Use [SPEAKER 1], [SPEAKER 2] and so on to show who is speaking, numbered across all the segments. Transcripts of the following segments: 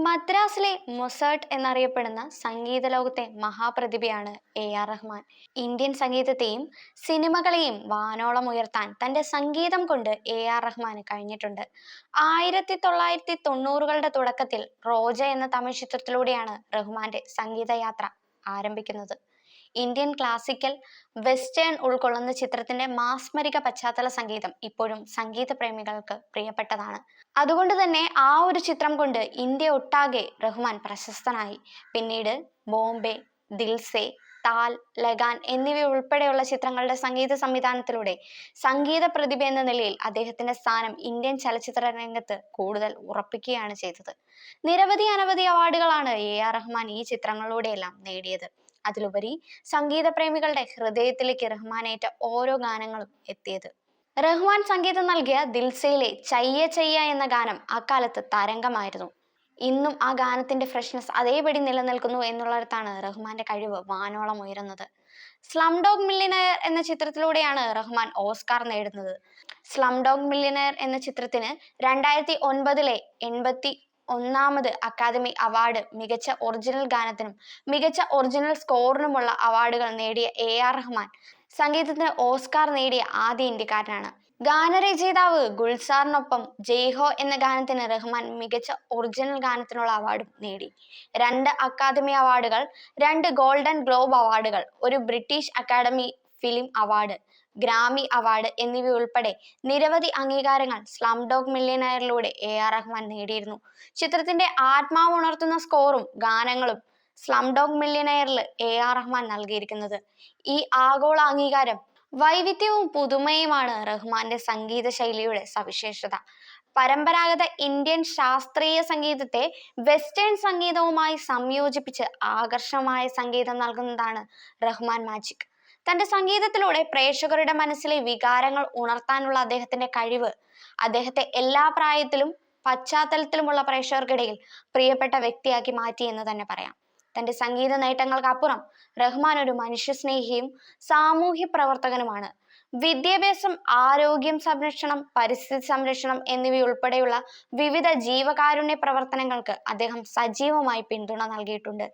[SPEAKER 1] മദ്രാസിലെ Mozart എന്നറിയപ്പെടുന്ന സംഗീത ലോകത്തെ മഹാപ്രതിഭയാണ് Rahman. Indian സംഗീതത്തെയും സിനിമകളെയും വാനോളം ഉയർത്താൻ തന്റെ സംഗീതം കൊണ്ട് റഹ്മാന് കഴിഞ്ഞിട്ടുണ്ട്. 1990കളുടെ തുടക്കത്തിൽ റോജ എന്ന തമിഴ് ചിത്രത്തിലൂടെയാണ് റഹ്മാന്റെ സംഗീതയാത്ര ആരംഭിക്കുന്നത്. ഇന്ത്യൻ ക്ലാസിക്കൽ വെസ്റ്റേൺ ഉൾക്കൊള്ളുന്ന ചിത്രത്തിന്റെ മാസ്മരിക പശ്ചാത്തല സംഗീതം ഇപ്പോഴും സംഗീത പ്രേമികൾക്ക് പ്രിയപ്പെട്ടതാണ്. അതുകൊണ്ട് തന്നെ ആ ഒരു ചിത്രം കൊണ്ട് ഇന്ത്യ ഒട്ടാകെ റഹ്മാൻ പ്രശസ്തനായി. പിന്നീട് ബോംബെ, ദിൽസെ, താൽ, ലഗാൻ എന്നിവ ഉൾപ്പെടെയുള്ള ചിത്രങ്ങളുടെ സംഗീത സംവിധാനത്തിലൂടെ സംഗീത പ്രതിഭ എന്ന നിലയിൽ അദ്ദേഹത്തിന്റെ സ്ഥാനം ഇന്ത്യൻ ചലച്ചിത്ര രംഗത്ത് കൂടുതൽ ഉറപ്പിക്കുകയാണ് ചെയ്തത്. അനവധി അവാർഡുകളാണ് റഹ്മാൻ ഈ ചിത്രങ്ങളിലൂടെയെല്ലാം നേടിയത്. അതിലുപരി സംഗീത പ്രേമികളുടെ ഹൃദയത്തിലേക്ക് റഹ്മാനേറ്റ ഓരോ ഗാനങ്ങളും എത്തിയത്. റഹ്മാൻ സംഗീതം നൽകിയ ദിൽസയിലെ ചയ്യ ചയ്യ എന്ന ഗാനം അക്കാലത്ത് തരംഗമായിരുന്നു. ഇന്നും ആ ഗാനത്തിന്റെ ഫ്രഷ്നെസ് അതേപടി നിലനിൽക്കുന്നു എന്നുള്ളിടത്താണ് റഹ്മാന്റെ കഴിവ് വാനോളം ഉയരുന്നത്. സ്ലം ഡോഗ് മില്യനെയർ എന്ന ചിത്രത്തിലൂടെയാണ് റഹ്മാൻ ഓസ്കാർ നേടുന്നത്. സ്ലം ഡോഗ് മില്യനെയർ എന്ന ചിത്രത്തിന് 2009 81ാമത് അക്കാദമി അവാർഡ്, മികച്ച ഒറിജിനൽ ഗാനത്തിനും മികച്ച ഒറിജിനൽ സ്കോറിനുമുള്ള അവാർഡുകൾ നേടിയ റഹ്മാൻ സംഗീതത്തിന് ഓസ്കാർ നേടിയ ആദ്യ ഇന്ത്യക്കാരനാണ്. ഗാനരചയിതാവ് ഗുൽസാറിനൊപ്പം ജയ്ഹോ എന്ന ഗാനത്തിന് റഹ്മാൻ മികച്ച ഒറിജിനൽ ഗാനത്തിനുള്ള അവാർഡും നേടി. 2 അക്കാദമി അവാർഡുകൾ, 2 ഗോൾഡൻ ഗ്ലോബ് അവാർഡുകൾ, ഒരു British Academy Film Award, Grammy Award എന്നിവ ഉൾപ്പെടെ നിരവധി അംഗീകാരങ്ങൾ സ്ലം ഡോഗ് മില്യനെയറിലൂടെ റഹ്മാൻ നേടിയിരുന്നു. ചിത്രത്തിന്റെ ആത്മാവ് ഉണർത്തുന്ന സ്കോറും ഗാനങ്ങളും സ്ലം ഡോഗ് മില്യനെയറിൽ റഹ്മാൻ നൽകിയിരിക്കുന്നത്. ഈ ആഗോള അംഗീകാരം വൈവിധ്യവും പുതുമയുമാണ് റഹ്മാന്റെ സംഗീത ശൈലിയുടെ സവിശേഷത. പരമ്പരാഗത ഇന്ത്യൻ ശാസ്ത്രീയ സംഗീതത്തെ വെസ്റ്റേൺ സംഗീതവുമായി സംയോജിപ്പിച്ച് ആകർഷകമായ സംഗീതം നൽകുന്നതാണ് റഹ്മാൻ മാജിക്. തന്റെ സംഗീതത്തിലൂടെ പ്രേക്ഷകരുടെ മനസ്സിലെ വികാരങ്ങൾ ഉണർത്താനുള്ള അദ്ദേഹത്തിന്റെ കഴിവ് അദ്ദേഹത്തെ എല്ലാ പ്രായത്തിലും പശ്ചാത്തലത്തിലുമുള്ള പ്രേക്ഷകർക്കിടയിൽ പ്രിയപ്പെട്ട വ്യക്തിയാക്കി മാറ്റി എന്ന് തന്നെ പറയാം. തന്റെ സംഗീത നേട്ടങ്ങൾക്കപ്പുറം റഹ്മാൻ ഒരു മനുഷ്യസ്നേഹിയും സാമൂഹ്യ പ്രവർത്തകനുമാണ്. വിദ്യാഭ്യാസം, ആരോഗ്യം സംരക്ഷണം, പരിസ്ഥിതി സംരക്ഷണം എന്നിവയുൾപ്പെടെയുള്ള വിവിധ ജീവകാരുണ്യ പ്രവർത്തനങ്ങൾക്ക് അദ്ദേഹം സജീവമായി പിന്തുണ നൽകിയിട്ടുണ്ട്.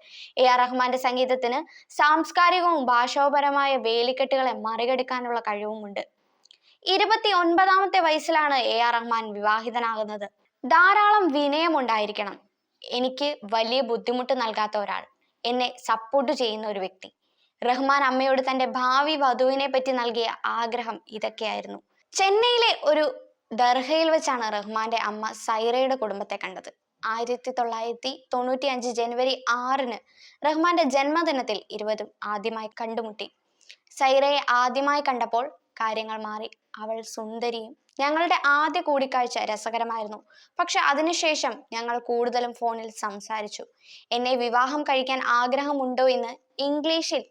[SPEAKER 1] റഹ്മാന്റെ സംഗീതത്തിന് സാംസ്കാരികവും ഭാഷാപരമായ വേലിക്കെട്ടുകളെ മറികടക്കാനുള്ള കഴിവുമുണ്ട്. 29ാമത്തെ വയസ്സിലാണ് റഹ്മാൻ വിവാഹിതനാകുന്നത്. ധാരാളം വിനയമുണ്ടായിരിക്കണം. എനിക്ക് വലിയ ബുദ്ധിമുട്ട് നൽകാത്ത ഒരാൾ, എന്നെ സപ്പോർട്ട് ചെയ്യുന്ന ഒരു വ്യക്തി. റഹ്മാൻ അമ്മയോട് തന്റെ ഭാവി വധുവിനെ പറ്റി നൽകിയ ആഗ്രഹം ഇതൊക്കെയായിരുന്നു. ചെന്നൈയിലെ ഒരു ദർഹയിൽ വെച്ചാണ് റഹ്മാന്റെ അമ്മ സൈറയുടെ കുടുംബത്തെ കണ്ടത്. 1995 ജനുവരി 6-ന് റഹ്മാന്റെ ജന്മദിനത്തിൽ ഇരുവരും ആദ്യമായി കണ്ടുമുട്ടി. സൈറയെ ആദ്യമായി കണ്ടപ്പോൾ കാര്യങ്ങൾ മാറി. അവൾ സുന്ദരിയും. ഞങ്ങളുടെ ആദ്യ കൂടിക്കാഴ്ച രസകരമായിരുന്നു. പക്ഷെ അതിനുശേഷം ഞങ്ങൾ കൂടുതലും ഫോണിൽ സംസാരിച്ചു. എന്നെ വിവാഹം കഴിക്കാൻ ആഗ്രഹമുണ്ടോ എന്ന് ഇംഗ്ലീഷിൽ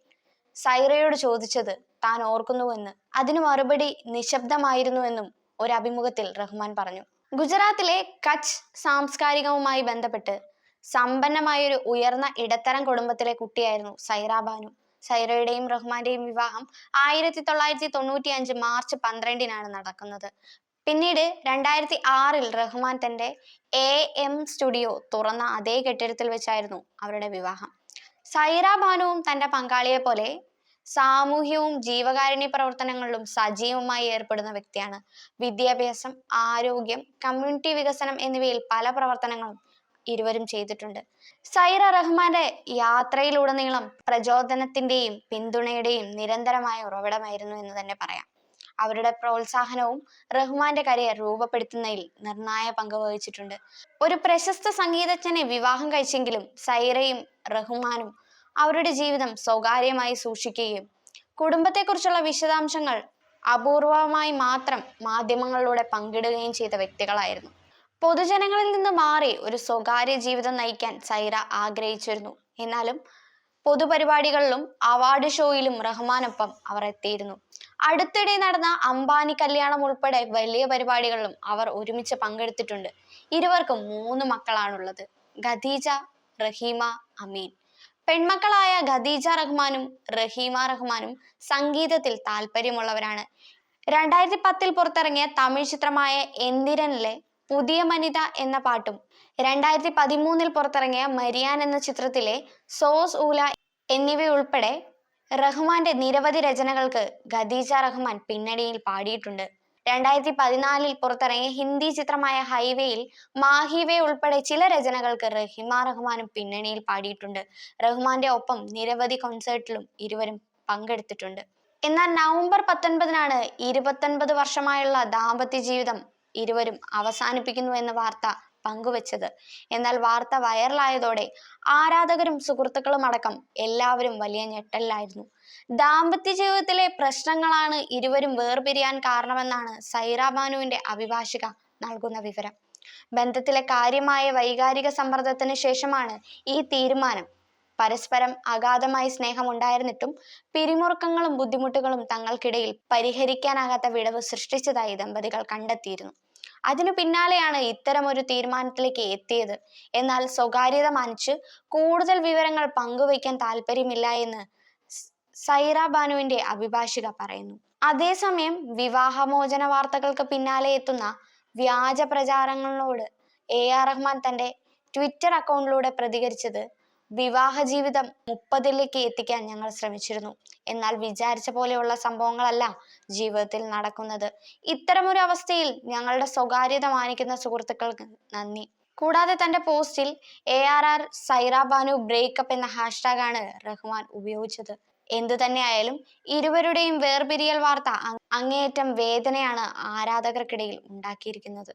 [SPEAKER 1] സൈറയോട് ചോദിച്ചത് താൻ ഓർക്കുന്നുവെന്ന്, അതിനു മറുപടി നിശബ്ദമായിരുന്നുവെന്നും ഒരു അഭിമുഖത്തിൽ റഹ്മാൻ പറഞ്ഞു. ഗുജറാത്തിലെ കച്ച് സാംസ്കാരികവുമായി ബന്ധപ്പെട്ട് സമ്പന്നമായൊരു ഉയർന്ന ഇടത്തരം കുടുംബത്തിലെ കുട്ടിയായിരുന്നു സൈറ ബാനു. സൈറയുടെയും റഹ്മാന്റെയും വിവാഹം 1995 മാർച്ച് 12-നാണ് നടക്കുന്നത്. പിന്നീട് 2006-ൽ റഹ്മാൻ തന്റെ AM സ്റ്റുഡിയോ തുറന്ന അതേ കെട്ടിടത്തിൽ വെച്ചായിരുന്നു അവരുടെ വിവാഹം. സൈറ ബാനുവും തന്റെ പങ്കാളിയെ പോലെ സാമൂഹ്യവും ജീവകാരുണ്യ പ്രവർത്തനങ്ങളിലും സജീവമായി ഏർപ്പെടുന്ന വ്യക്തിയാണ്. വിദ്യാഭ്യാസം, ആരോഗ്യം, കമ്മ്യൂണിറ്റി വികസനം എന്നിവയിൽ പല പ്രവർത്തനങ്ങളും ഇരുവരും ചെയ്തിട്ടുണ്ട്. സൈറ റഹ്മാന്റെ യാത്രയിലുടനീളം പ്രചോദനത്തിന്റെയും പിന്തുണയുടെയും നിരന്തരമായ ഉറവിടമായിരുന്നു എന്ന് തന്നെ പറയാം. അവരുടെ പ്രോത്സാഹനവും റഹ്മാന്റെ കരിയർ രൂപപ്പെടുത്തുന്നതിൽ നിർണായക പങ്ക് വഹിച്ചിട്ടുണ്ട്. ഒരു പ്രശസ്ത സംഗീതജ്ഞനെ വിവാഹം കഴിച്ചെങ്കിലും സൈറയും റഹ്മാനും അവരുടെ ജീവിതം സ്വകാര്യമായി സൂക്ഷിക്കുകയും കുടുംബത്തെക്കുറിച്ചുള്ള വിശദാംശങ്ങൾ അപൂർവമായി മാത്രം മാധ്യമങ്ങളിലൂടെ പങ്കിടുകയും ചെയ്ത വ്യക്തികളായിരുന്നു. പൊതുജനങ്ങളിൽ നിന്ന് മാറി ഒരു സ്വകാര്യ ജീവിതം നയിക്കാൻ സൈറ ആഗ്രഹിച്ചിരുന്നു. എന്നാലും പൊതുപരിപാടികളിലും അവാർഡ് ഷോയിലും റഹ്മാനൊപ്പം അവർ എത്തിയിരുന്നു. അടുത്തിടെ നടന്ന അംബാനി കല്യാണം ഉൾപ്പെടെ വലിയ പരിപാടികളിലും അവർ ഒരുമിച്ച് പങ്കെടുത്തിട്ടുണ്ട്. ഇരുവർക്കും 3 മക്കളാണുള്ളത്: ഖദീജ, റഹീമ, അമീൻ. പെൺമക്കളായ ഖദീജ റഹ്മാനും റഹീമ റഹ്മാനും സംഗീതത്തിൽ താല്പര്യമുള്ളവരാണ്. 2010-ൽ പുറത്തിറങ്ങിയ തമിഴ് ചിത്രമായ എന്തിരനിലെ പുതിയ വനിത എന്ന പാട്ടും 2013 പുറത്തിറങ്ങിയ മരിയാൻ എന്ന ചിത്രത്തിലെ സോസ് ഊല എന്നിവയുൾപ്പെടെ റഹ്മാന്റെ നിരവധി രചനകൾക്ക് ഖദീജ റഹ്മാൻ പിന്നണിയിൽ പാടിയിട്ടുണ്ട്. 2014 പുറത്തിറങ്ങിയ ഹിന്ദി ചിത്രമായ ഹൈവേയിൽ മാഹിവേ ഉൾപ്പെടെ ചില രചനകൾക്ക് റഹിമ റഹ്മാനും പിന്നണിയിൽ പാടിയിട്ടുണ്ട്. റഹ്മാന്റെ ഒപ്പം നിരവധി കോൺസേർട്ടിലും ഇരുവരും പങ്കെടുത്തിട്ടുണ്ട്. എന്നാൽ നവംബർ 19 29 വർഷമായുള്ള ദാമ്പത്യ ജീവിതം ഇരുവരും അവസാനിപ്പിക്കുന്നു എന്ന വാർത്ത പങ്കുവച്ചത്. എന്നാൽ വാർത്ത വൈറലായതോടെ ആരാധകരും സുഹൃത്തുക്കളും അടക്കം എല്ലാവരും വലിയ ഞെട്ടലിലായിരുന്നു. ദാമ്പത്യ ജീവിതത്തിലെ പ്രശ്നങ്ങളാണ് ഇരുവരും വേർപിരിയാൻ കാരണമെന്നാണ് സൈറ ബാനുവിന്റെ അഭിഭാഷക നൽകുന്ന വിവരം. ബന്ധത്തിലെ കാര്യമായ വൈകാരിക സമ്മർദ്ദത്തിന് ശേഷമാണ് ഈ തീരുമാനം. പരസ്പരം അഗാധമായി സ്നേഹമുണ്ടായിരുന്നിട്ടും പിരിമുറുക്കങ്ങളും ബുദ്ധിമുട്ടുകളും തങ്ങൾക്കിടയിൽ പരിഹരിക്കാനാകാത്ത വിടവ് സൃഷ്ടിച്ചതായി ദമ്പതികൾ കണ്ടെത്തിയിരുന്നു. അതിനു പിന്നാലെയാണ് ഇത്തരമൊരു തീരുമാനത്തിലേക്ക് എത്തിയത്. എന്നാൽ സ്വകാര്യത മാനിച്ച് കൂടുതൽ വിവരങ്ങൾ പങ്കുവയ്ക്കാൻ താല്പര്യമില്ല എന്ന് സൈറ ബാനുവിന്റെ അഭിഭാഷിക പറയുന്നു. അതേസമയം വിവാഹമോചന വാർത്തകൾക്ക് പിന്നാലെ എത്തുന്ന വ്യാജ പ്രചാരങ്ങളോട് AR റഹ്മാൻ തന്റെ ട്വിറ്റർ അക്കൗണ്ടിലൂടെ പ്രതികരിച്ചത്, വിവാഹ ജീവിതം 30ലേക്ക് എത്തിക്കാൻ ഞങ്ങൾ ശ്രമിച്ചിരുന്നു. എന്നാൽ വിചാരിച്ച പോലെയുള്ള സംഭവങ്ങളല്ല ജീവിതത്തിൽ നടക്കുന്നത്. ഇത്തരമൊരു അവസ്ഥയിൽ ഞങ്ങളുടെ സ്വകാര്യത മാനിക്കുന്ന സുഹൃത്തുക്കൾക്ക് നന്ദി. കൂടാതെ തന്റെ പോസ്റ്റിൽ ARR സൈറ ബാനു ബ്രേക്കപ്പ് എന്ന ഹാഷ്ടാഗാണ് റഹ്മാൻ ഉപയോഗിച്ചത്. എന്തു തന്നെയായാലും ഇരുവരുടെയും വേർപിരിയൽ വാർത്ത അങ്ങേയറ്റം വേദനയാണ് ആരാധകർക്കിടയിൽ ഉണ്ടാക്കിയിരിക്കുന്നത്.